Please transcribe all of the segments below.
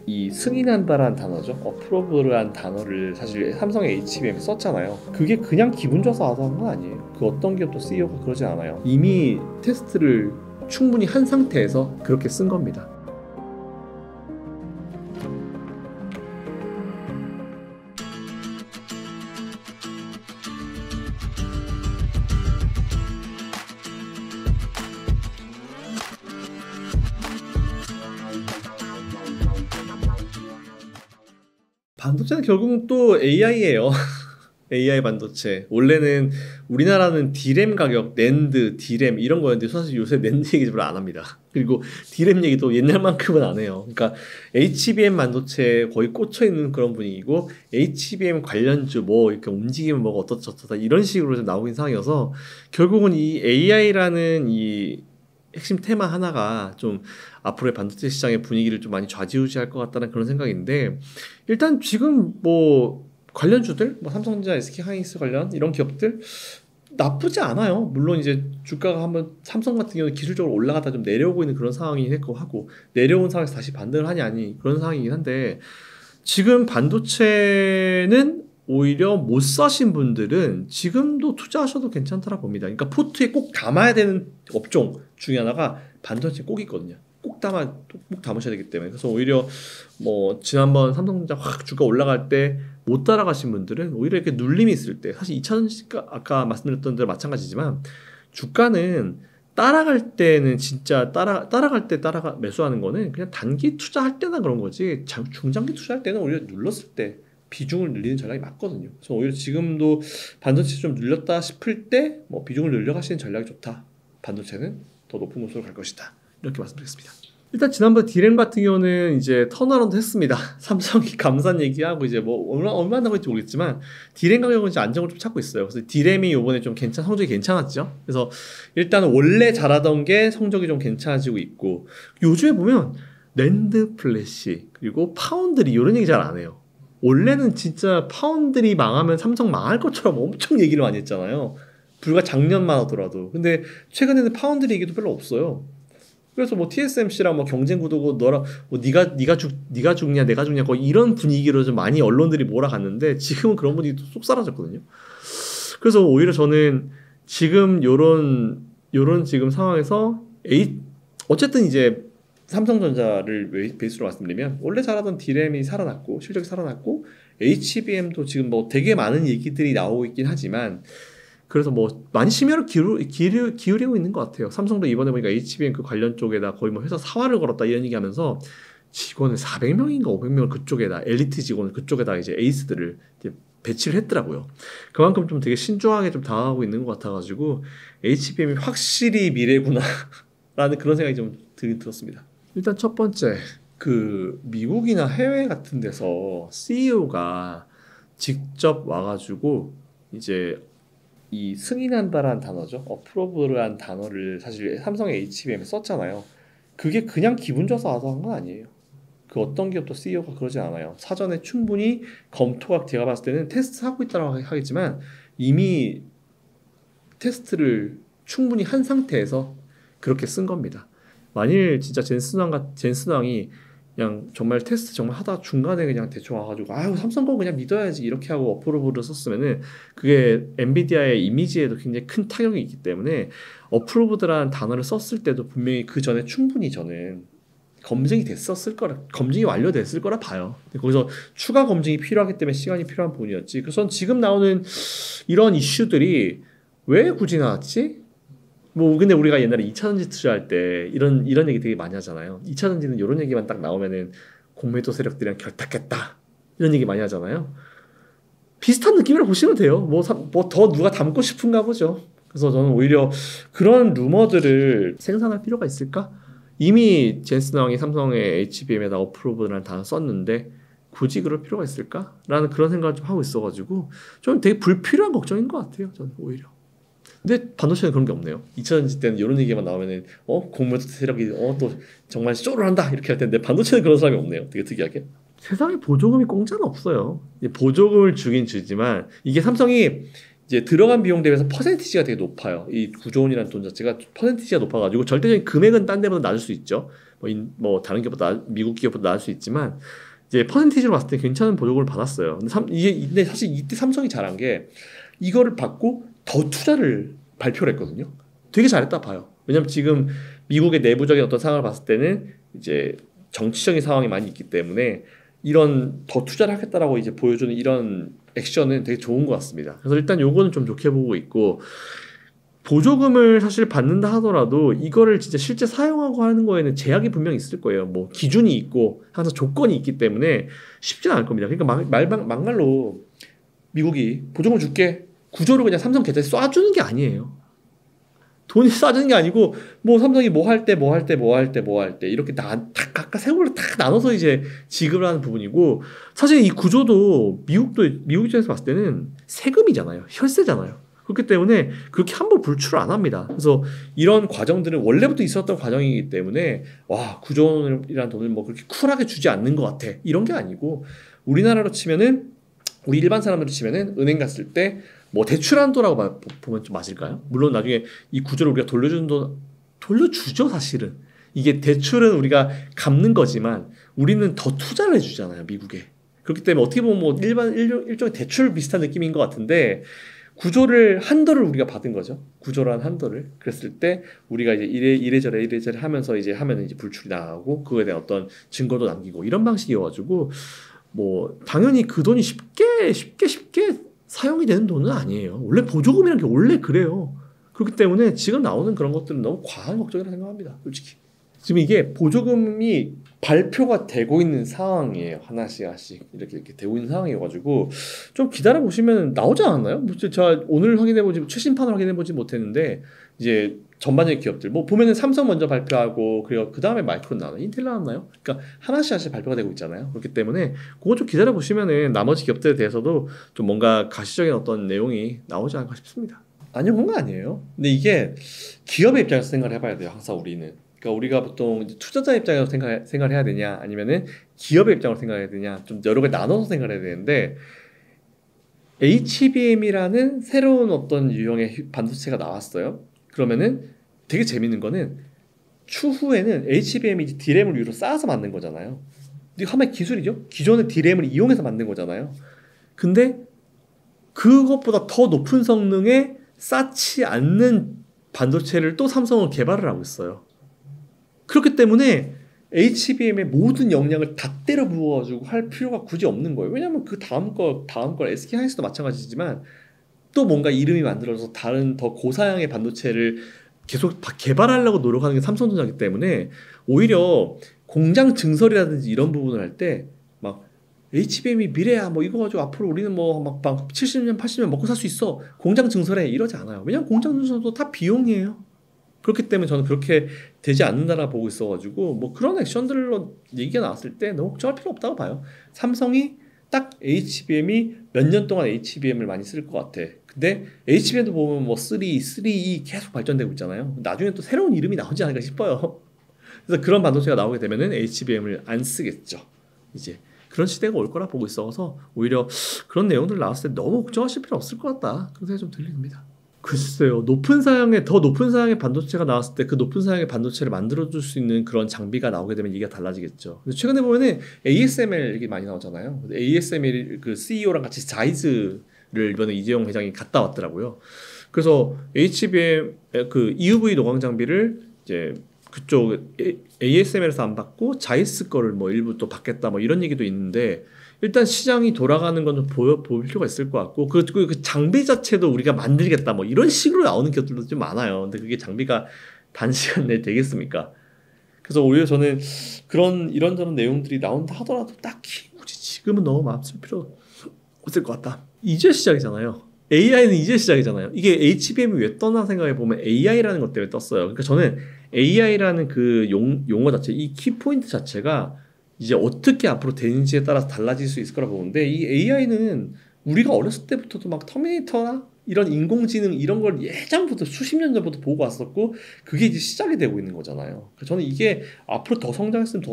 이 승인한다라는 단어죠. 어프로브라는 단어를 사실 삼성의 HBM에 썼잖아요. 그게 그냥 기분 좋아서 하는 건 아니에요. 그 어떤 기업도 CEO가 그러지 않아요. 이미 테스트를 충분히 한 상태에서 그렇게 쓴 겁니다. 반도체는 결국은 또 AI예요. AI 반도체. 원래는 우리나라는 D램 가격, 낸드, D램 이런 거였는데 사실 요새 낸드 얘기 별로 안 합니다. 그리고 D램 얘기도 옛날만큼은 안 해요. 그러니까 HBM 반도체에 거의 꽂혀 있는 그런 분위기고 HBM 관련주 뭐 이렇게 움직이면 뭐가 어떻다 이런 식으로 좀 나오고 있는 상황이어서 결국은 이 AI라는 이 핵심 테마 하나가 좀 앞으로의 반도체 시장의 분위기를 좀 많이 좌지우지할 것 같다는 그런 생각인데 일단 지금 뭐 관련주들 뭐 삼성전자, SK하이닉스 관련 이런 기업들 나쁘지 않아요. 물론 이제 주가가 한번 삼성 같은 경우는 기술적으로 올라갔다 좀 내려오고 있는 그런 상황이 했고 하고 내려온 상황에서 다시 반등을 하니 아니 그런 상황이긴 한데 지금 반도체는 오히려 못 사신 분들은 지금도 투자하셔도 괜찮다라 봅니다. 그러니까 포트에 꼭 담아야 되는 업종 중에 하나가 반도체 꼭 있거든요. 꼭 담으셔야 되기 때문에 그래서 오히려 뭐 지난번 삼성전자 확 주가 올라갈 때 못 따라가신 분들은 오히려 이렇게 눌림이 있을 때 사실 2차전지 아까 말씀드렸던 대로 마찬가지지만 주가는 따라갈 때는 진짜 따라갈 때 매수하는 거는 그냥 단기 투자할 때나 그런 거지 중장기 투자할 때는 오히려 눌렀을 때 비중을 늘리는 전략이 맞거든요. 그래서 오히려 지금도 반도체 좀 눌렸다 싶을 때 뭐 비중을 늘려가시는 전략이 좋다. 반도체는 더 높은 곳으로 갈 것이다. 이렇게 말씀드리겠습니다. 일단 지난번 D램 같은 경우는 이제 턴어라운드 했습니다. 삼성이 감산 얘기하고 이제 뭐 얼마나 나고 있지 모르겠지만 D램 가격은 이제 안정을 좀 찾고 있어요. 그래서 D램이 이번에 좀 성적이 괜찮았죠. 그래서 일단 원래 잘하던 게 성적이 좀 괜찮아지고 있고 요즘에 보면 낸드 플래시 그리고 파운드리 이런 얘기 잘 안 해요. 원래는 진짜 파운드리 망하면 삼성 망할 것처럼 엄청 얘기를 많이 했잖아요. 불과 작년만 하더라도. 근데 최근에는 파운드리 얘기도 별로 없어요. 그래서 뭐 TSMC랑 뭐 경쟁 구도고 너랑 뭐 네가 죽냐 내가 죽냐 거의 이런 분위기로 좀 많이 언론들이 몰아갔는데 지금은 그런 분위기 쏙 사라졌거든요. 그래서 오히려 저는 지금 요런 지금 상황에서 어쨌든 이제 삼성전자를 베이스로 말씀드리면 원래 잘하던 D램이 살아났고 실적이 살아났고 HBM도 지금 뭐 되게 많은 얘기들이 나오고 있긴 하지만 그래서 뭐 많이 심혈을 기울이고 있는 것 같아요. 삼성도 이번에 보니까 HBM 그 관련 쪽에다 거의 뭐 회사 사활을 걸었다 이런 얘기하면서 직원을 400명인가 500명을 그쪽에다 엘리트 직원을 그쪽에다 이제 에이스들을 이제 배치를 했더라고요. 그만큼 좀 되게 신중하게 좀 다가가고 있는 것 같아가지고 HBM이 확실히 미래구나라는 그런 생각이 좀 들었습니다. 일단 첫 번째 그 미국이나 해외 같은 데서 CEO가 직접 와가지고 이제 이 승인한다라는 단어죠. 어프로브라는 단어를 사실 삼성의 HBM에 썼잖아요. 그게 그냥 기분 좋아서 하는 건 아니에요. 그 어떤 기업도 CEO가 그러지 않아요. 사전에 충분히 검토가 제가 봤을 때는 테스트하고 있다고 하겠지만 이미 테스트를 충분히 한 상태에서 그렇게 쓴 겁니다. 만일 진짜 젠슨왕이 그냥 정말 테스트 정말 하다 중간에 그냥 대충 와가지고 아유 삼성 거 그냥 믿어야지 이렇게 하고 어프로브를 썼으면은 그게 엔비디아의 이미지에도 굉장히 큰 타격이 있기 때문에 어프로브드라는 단어를 썼을 때도 분명히 그 전에 충분히 저는 검증이 완료됐을 거라 봐요. 거기서 추가 검증이 필요하기 때문에 시간이 필요한 부분이었지. 그래서 지금 나오는 이런 이슈들이 왜 굳이 나왔지? 뭐 근데 우리가 옛날에 2차전지 투자할 때 이런 얘기 되게 많이 하잖아요. 2차전지는 이런 얘기만 딱 나오면은 공매도 세력들이랑 결탁했다 이런 얘기 많이 하잖아요. 비슷한 느낌으로 보시면 돼요. 뭐 더 누가 담고 싶은가 보죠. 그래서 저는 오히려 그런 루머들을 생산할 필요가 있을까? 이미 젠슨 왕이 삼성의 HBM에다 어프로브라는 단어 썼는데 굳이 그럴 필요가 있을까? 라는 그런 생각을 좀 하고 있어가지고 좀 되게 불필요한 걱정인 것 같아요. 저는 오히려. 근데 반도체는 그런 게 없네요. 2000년대 때는 이런 얘기만 나오면은 공매도 세력이 또 정말 쇼를 한다 이렇게 할 텐데 반도체는 그런 사람이 없네요. 되게 특이하게. 세상에 보조금이 공짜는 없어요. 보조금을 주긴 주지만 이게 삼성이 이제 들어간 비용 대비해서 퍼센티지가 되게 높아요. 이 9조 원이라는 돈 자체가 퍼센티지가 높아가지고 절대적인 금액은 딴 데보다 낮을 수 있죠. 뭐 다른 기업보다 미국 기업보다 나을 수 있지만 이제 퍼센티지로 봤을 때 괜찮은 보조금을 받았어요. 근데 사실 이때 삼성이 잘한 게 이거를 받고 더 투자를 발표를 했거든요. 되게 잘했다 봐요. 왜냐면 지금 미국의 내부적인 어떤 상황을 봤을 때는 이제 정치적인 상황이 많이 있기 때문에 이런 더 투자를 하겠다라고 이제 보여주는 이런 액션은 되게 좋은 것 같습니다. 그래서 일단 요거는 좀 좋게 보고 있고, 보조금을 사실 받는다 하더라도 이거를 진짜 실제 사용하고 하는 거에는 제약이 분명히 있을 거예요. 뭐 기준이 있고 항상 조건이 있기 때문에 쉽지는 않을 겁니다. 그러니까 막말로 미국이 보조금 줄게 구조를 그냥 삼성 계좌에 쏴주는 게 아니에요. 돈이 쏴주는 게 아니고 뭐 삼성이 뭐 할 때 이렇게 각각 세월을 다 나눠서 이제 지급을 하는 부분이고, 사실 이 구조도 미국 입장에서 봤을 때는 세금이잖아요. 혈세잖아요. 그렇기 때문에 그렇게 함부로 불출을 안 합니다. 그래서 이런 과정들은 원래부터 있었던 과정이기 때문에 와, 9조 원이라는 돈을 뭐 그렇게 쿨하게 주지 않는 것 같아 이런 게 아니고, 우리나라로 치면은 우리 일반 사람으로 치면은 은행 갔을 때 뭐 대출한도라고 보면 좀 맞을까요? 물론 나중에 이 구조를 우리가 돌려주는 돈 돌려주죠. 사실은 이게 대출은 우리가 갚는 거지만 우리는 더 투자를 해주잖아요, 미국에. 그렇기 때문에 어떻게 보면 뭐 일종의 대출 비슷한 느낌인 것 같은데, 구조를 한도를 우리가 받은 거죠. 구조란 한도를. 그랬을 때 우리가 이제 이래저래 하면서 이제 하면 이제 불출이 나가고 그거에 대한 어떤 증거도 남기고 이런 방식이어가지고, 뭐 당연히 그 돈이 쉽게 사용이 되는 돈은 아니에요. 원래 보조금이라는 게 원래 그래요. 그렇기 때문에 지금 나오는 그런 것들은 너무 과한 걱정이라고 생각합니다. 솔직히. 지금 이게 보조금이 발표가 되고 있는 상황이에요. 하나씩 이렇게 되고 있는 상황이어가지고 좀 기다려 보시면 나오지 않았나요? 제가 오늘 최신판을 확인해보지 못했는데 이제 전반적인 기업들 뭐 보면은 삼성 먼저 발표하고 그리고 그 다음에 마이크론 나왔나요? 인텔 나왔나요? 그러니까 하나씩 발표가 되고 있잖아요. 그렇기 때문에 그거 좀 기다려 보시면은 나머지 기업들에 대해서도 좀 뭔가 가시적인 어떤 내용이 나오지 않을까 싶습니다. 아니요, 그런 거 아니에요. 근데 이게 기업의 입장에서 생각을 해봐야 돼요. 항상 우리는. 그러니까 우리가 보통 이제 투자자 입장에서 생각을 해야 되냐, 아니면은 기업의 입장으로 생각해야 되냐, 좀 여러 개 나눠서 생각을 해야 되는데, HBM이라는 새로운 어떤 유형의 반도체가 나왔어요. 그러면은 되게 재밌는 거는 추후에는 HBM이 이제 D램을 위로 쌓아서 만든 거잖아요. 이게 하나의 기술이죠. 기존의 D램을 이용해서 만든 거잖아요. 근데 그것보다 더 높은 성능에 쌓지 않는 반도체를 또 삼성은 개발을 하고 있어요. 그렇기 때문에 HBM의 모든 역량을 다 때려 부어가지고 할 필요가 굳이 없는 거예요. 왜냐면 그 다음 거 SK 하이닉스도 마찬가지지만 또 뭔가 이름이 만들어서 다른 더 고사양의 반도체를 계속 개발하려고 노력하는 게 삼성전자이기 때문에 오히려 공장 증설이라든지 이런 부분을 할 때 막 HBM이 미래야 뭐 이거 가지고 앞으로 우리는 뭐 막 70년 80년 먹고 살 수 있어 공장 증설해 이러지 않아요. 왜냐면 공장 증설도 다 비용이에요. 그렇기 때문에 저는 그렇게 되지 않는다라 보고 있어가지고 뭐 그런 액션들로 얘기가 나왔을 때 너무 걱정할 필요 없다고 봐요. 삼성이 딱 HBM이 몇 년 동안 HBM을 많이 쓸 것 같아. 근데 HBM도 보면 뭐 3E 계속 발전되고 있잖아요. 나중에 또 새로운 이름이 나오지 않을까 싶어요. 그래서 그런 반도체가 나오게 되면은 HBM을 안 쓰겠죠. 이제 그런 시대가 올 거라 보고 있어서 오히려 그런 내용들 나왔을 때 너무 걱정하실 필요 없을 것 같다. 그런 생각이 좀 들립니다. 글쎄요. 더 높은 사양의 반도체가 나왔을 때 그 높은 사양의 반도체를 만들어줄 수 있는 그런 장비가 나오게 되면 얘기가 달라지겠죠. 근데 최근에 보면은 ASML 얘기 많이 나오잖아요. ASML 그 CEO랑 같이 자이즈를 이번에 이재용 회장이 갔다 왔더라고요. 그래서 HBM 그 EUV 노광 장비를 이제 그쪽 ASML에서 안 받고 자이스 거를 뭐 일부 또 받겠다 뭐 이런 얘기도 있는데, 일단 시장이 돌아가는 건 좀 볼 필요가 있을 것 같고, 그 장비 자체도 우리가 만들겠다 뭐 이런 식으로 나오는 기업들도 좀 많아요. 근데 그게 장비가 단시간 내에 되겠습니까? 그래서 오히려 저는 그런 이런저런 내용들이 나온다 하더라도 딱히 굳이 지금은 너무 마음 쓸 필요 없을 것 같다. 이제 시작이잖아요. AI는 이제 시작이잖아요. 이게 HBM이 왜 떴나 생각해 보면 AI라는 것 때문에 떴어요. 그러니까 저는 AI라는 그 용어 자체, 이 키포인트 자체가 이제 어떻게 앞으로 되는지에 따라서 달라질 수 있을 거라 보는데, 이 AI는 우리가 어렸을 때부터도 막 터미네이터나 이런 인공지능 이런 걸 예전부터 수십 년 전부터 보고 왔었고, 그게 이제 시작이 되고 있는 거잖아요. 저는 이게 앞으로 더 성장했으면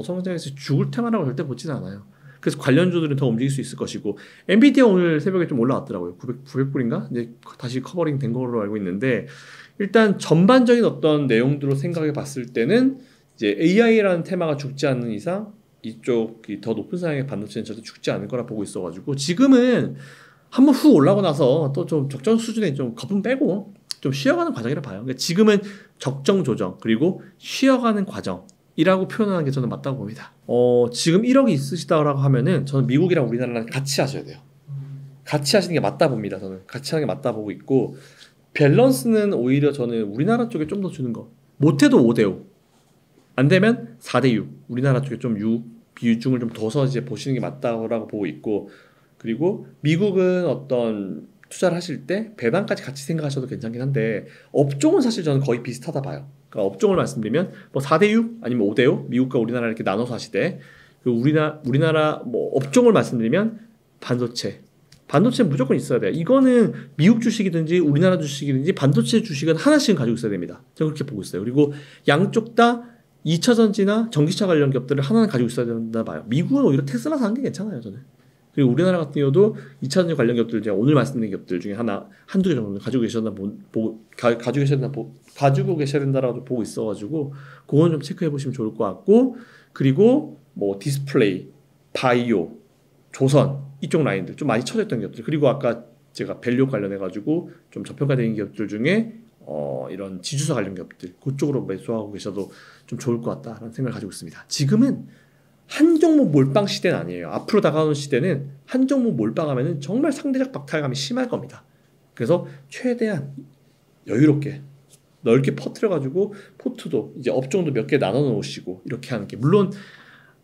죽을 테마라고 절대 보지는 않아요. 그래서 관련주들은 더 움직일 수 있을 것이고, 엔비디아 오늘 새벽에 좀 올라왔더라고요. 900불인가? 이제 다시 커버링 된 걸로 알고 있는데, 일단 전반적인 어떤 내용들로 생각해 봤을 때는 이제 AI라는 테마가 죽지 않는 이상 이쪽이 더 높은 사양의 반도체는 절대 죽지 않을 거라 보고 있어가지고 지금은 한번 훅 올라오고 나서 또 좀 적정 수준에 좀 거품 빼고 좀 쉬어가는 과정이라 봐요. 그러니까 지금은 적정 조정 그리고 쉬어가는 과정이라고 표현하는 게 저는 맞다고 봅니다. 지금 1억이 있으시다라고 하면은 저는 미국이랑 우리나라랑 같이 하셔야 돼요. 같이 하시는 게 맞다 봅니다. 저는 같이 하는 게 맞다 보고 있고 밸런스는 오히려 저는 우리나라 쪽에 좀 더 주는 거. 못해도 5대5 안 되면 4대6 우리나라 쪽에 좀 비중을 좀 둬서 이제 보시는 게 맞다고 보고 있고 그리고 미국은 어떤 투자를 하실 때 배당까지 같이 생각하셔도 괜찮긴 한데 업종은 사실 저는 거의 비슷하다 봐요. 그러니까 업종을 말씀드리면 뭐 4대6 아니면 5대5 미국과 우리나라 이렇게 나눠서 하시되 우리나라 뭐 업종을 말씀드리면 반도체는 무조건 있어야 돼요. 이거는 미국 주식이든지 우리나라 주식이든지 반도체 주식은 하나씩은 가지고 있어야 됩니다. 저는 그렇게 보고 있어요. 그리고 양쪽 다 2차 전지나 전기차 관련 기업들을 하나는 가지고 있어야 된다 봐요. 미국은 오히려 테슬라 사는 게 괜찮아요, 저는. 그리고 우리나라 같은 경우도 2차 전지 관련 기업들 제가 오늘 말씀드린 기업들 중에 한두 개 정도 가지고 계셔야 된다라고 보고 있어가지고 그건 좀 체크해 보시면 좋을 것 같고 그리고 뭐 디스플레이, 바이오, 조선 이쪽 라인들 좀 많이 쳐졌던 기업들 그리고 아까 제가 밸류 관련해 가지고 좀 저평가된 기업들 중에 이런 지주사 관련 기업들 그쪽으로 매수하고 계셔도 좀 좋을 것 같다라는 생각을 가지고 있습니다. 지금은 한 종목 몰빵 시대는 아니에요. 앞으로 다가오는 시대는 한 종목 몰빵하면은 정말 상대적 박탈감이 심할 겁니다. 그래서 최대한 여유롭게 넓게 퍼뜨려 가지고 포트도 이제 업종도 몇 개 나눠 놓으시고 이렇게 하는 게 물론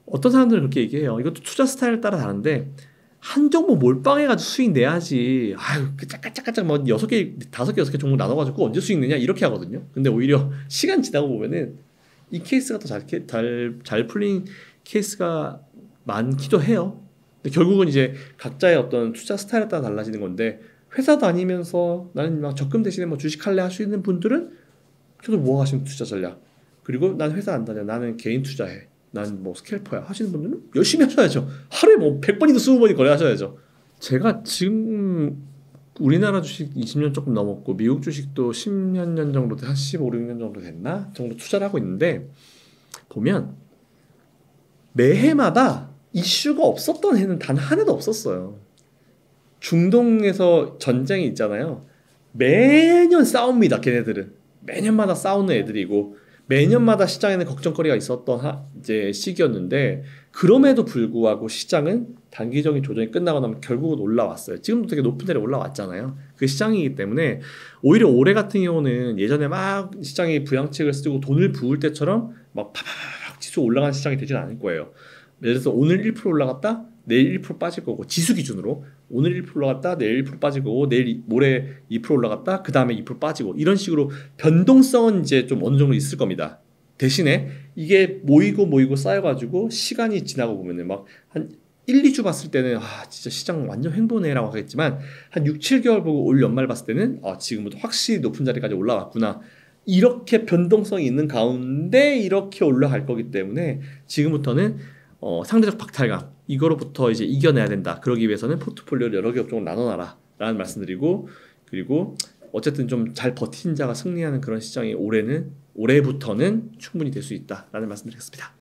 어떤 사람들은 그렇게 얘기해요. 이것도 투자 스타일에 따라 다른데 한 종목 몰빵해가지고 수익 내야지. 아유, 짜깍짜깍 뭐 6개, 5개, 6개 종목 나눠가지고 언제 수익 내냐 이렇게 하거든요. 근데 오히려 시간 지나고 보면은 이 케이스가 더 잘 풀린 케이스가 많기도 해요. 근데 결국은 이제 각자의 어떤 투자 스타일에 따라 달라지는 건데 회사 다니면서 나는 막 적금 대신에 뭐 주식할래 할 수 있는 분들은 저도 뭐 하시는 투자 전략. 그리고 난 회사 안 다녀. 나는 개인 투자해. 난 뭐 스캘퍼야 하시는 분들은 열심히 하셔야죠. 하루에 뭐 100번이든 20번이 거래하셔야죠. 제가 지금 우리나라 주식 20년 조금 넘었고 미국 주식도 10년 정도 한 15, 16년 정도 됐나 정도 투자를 하고 있는데 보면 매해마다 이슈가 없었던 해는 단 한 해도 없었어요. 중동에서 전쟁이 있잖아요. 매년 싸웁니다. 걔네들은 매년마다 싸우는 애들이고 매년마다 시장에는 걱정거리가 있었던 이제 시기였는데 그럼에도 불구하고 시장은 단기적인 조정이 끝나고 나면 결국은 올라왔어요. 지금도 되게 높은 데로 올라왔잖아요. 그 시장이기 때문에 오히려 올해 같은 경우는 예전에 막 시장이 부양책을 쓰고 돈을 부을 때처럼 막 파파팍 지수 올라가는 시장이 되진 않을 거예요. 예를 들어서 오늘 1% 올라갔다 내일 1% 빠질 거고 지수 기준으로 오늘 1% 올라갔다 내일 1% 빠질 거고 모레 2% 올라갔다 그 다음에 2% 빠지고 이런 식으로 변동성은 이제 좀 어느 정도 있을 겁니다. 대신에 이게 모이고 쌓여가지고 시간이 지나고 보면은 막 한 1, 2주 봤을 때는 진짜 시장 완전 횡보네라고 하겠지만 한 6, 7개월 보고 올 연말 봤을 때는 지금부터 확실히 높은 자리까지 올라왔구나. 이렇게 변동성이 있는 가운데 이렇게 올라갈 거기 때문에 지금부터는 상대적 박탈감 이거로부터 이제 이겨내야 된다. 그러기 위해서는 포트폴리오를 여러 개 업종을 나눠놔라 라는 말씀드리고 그리고 어쨌든 좀 잘 버틴 자가 승리하는 그런 시장이 올해부터는 충분히 될 수 있다라는 말씀드리겠습니다.